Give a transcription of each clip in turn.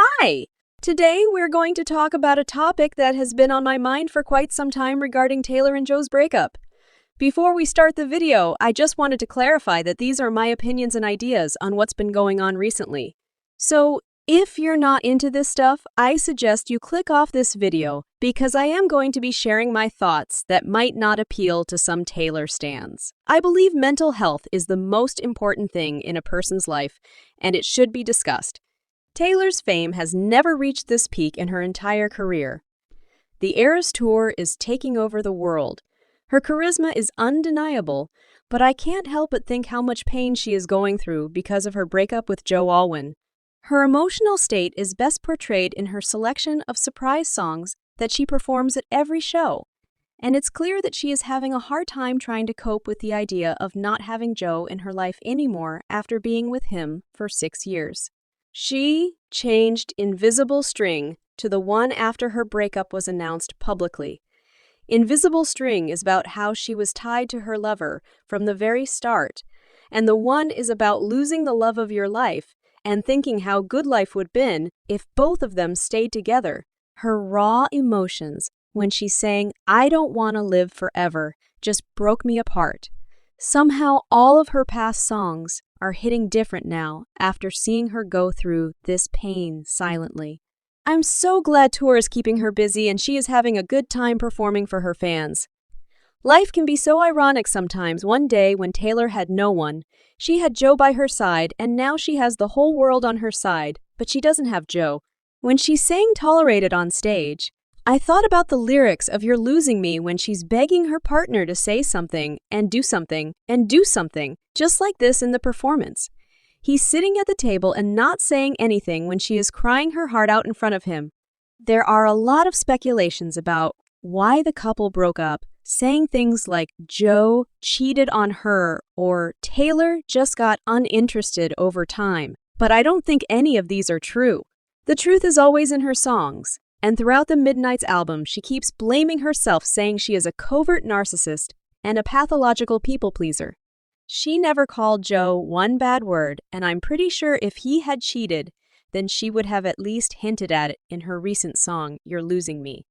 Hi! Today we're going to talk about a topic that has been on my mind for quite some time regarding Taylor and Joe's breakup. Before we start the video, I just wanted to clarify that these are my opinions and ideas on what's been going on recently. So, if you're not into this stuff, I suggest you click off this video because I am going to be sharing my thoughts that might not appeal to some Taylor stans. I believe mental health is the most important thing in a person's life, and it should be discussed. Taylor's fame has never reached this peak in her entire career. The Eras Tour is taking over the world. Her charisma is undeniable, but I can't help but think how much pain she is going through because of her breakup with Joe Alwyn. Her emotional state is best portrayed in her selection of surprise songs that she performs at every show. And it's clear that she is having a hard time trying to cope with the idea of not having Joe in her life anymore after being with him for 6 years. She changed Invisible String to the one after her breakup was announced publicly. Invisible String is about how she was tied to her lover from the very start, and the one is about losing the love of your life and thinking how good life would have been if both of them stayed together. Her raw emotions when she sang "I Don't Want to Live Forever" just broke me apart. Somehow all of her past songs are hitting different now after seeing her go through this pain silently. I'm so glad tour is keeping her busy and she is having a good time performing for her fans. Life can be so ironic sometimes. One day when Taylor had no one, she had Joe by her side, and now she has the whole world on her side, but she doesn't have Joe. When she sang Tolerated on stage, I thought about the lyrics of You're Losing Me when she's begging her partner to say something and do something and do something, just like this in the performance. He's sitting at the table and not saying anything when she is crying her heart out in front of him. There are a lot of speculations about why the couple broke up, saying things like Joe cheated on her or Taylor just got uninterested over time. But I don't think any of these are true. The truth is always in her songs. And throughout the Midnights album, she keeps blaming herself, saying she is a covert narcissist and a pathological people pleaser. She never called Joe one bad word, and I'm pretty sure if he had cheated, then she would have at least hinted at it in her recent song, You're Losing Me.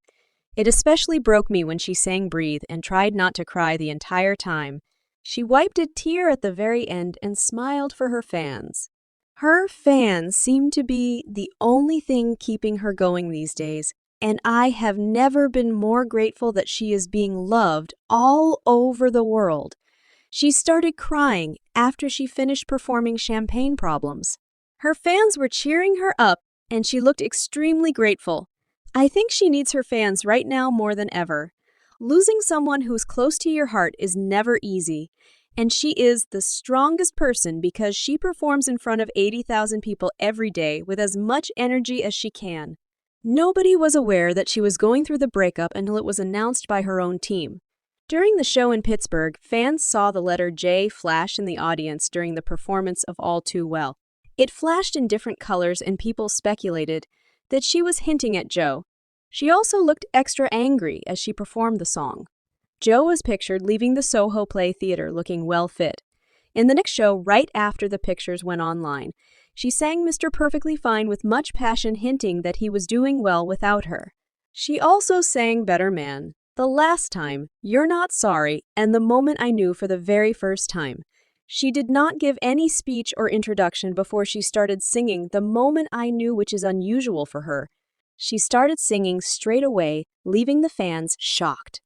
It especially broke me when she sang Breathe and tried not to cry the entire time. She wiped a tear at the very end and smiled for her fans. Her fans seem to be the only thing keeping her going these days, and I have never been more grateful that she is being loved all over the world. She started crying after she finished performing Champagne Problems. Her fans were cheering her up, and she looked extremely grateful. I think she needs her fans right now more than ever. Losing someone who's close to your heart is never easy. And she is the strongest person because she performs in front of 80,000 people every day with as much energy as she can. Nobody was aware that she was going through the breakup until it was announced by her own team. During the show in Pittsburgh, fans saw the letter J flash in the audience during the performance of All Too Well. It flashed in different colors and people speculated that she was hinting at Joe. She also looked extra angry as she performed the song. Joe was pictured leaving the Soho Play Theater looking well fit. In the next show, right after the pictures went online, she sang Mr. Perfectly Fine with much passion, hinting that he was doing well without her. She also sang Better Man, The Last Time, You're Not Sorry, and The Moment I Knew for the very first time. She did not give any speech or introduction before she started singing The Moment I Knew, which is unusual for her. She started singing straight away, leaving the fans shocked.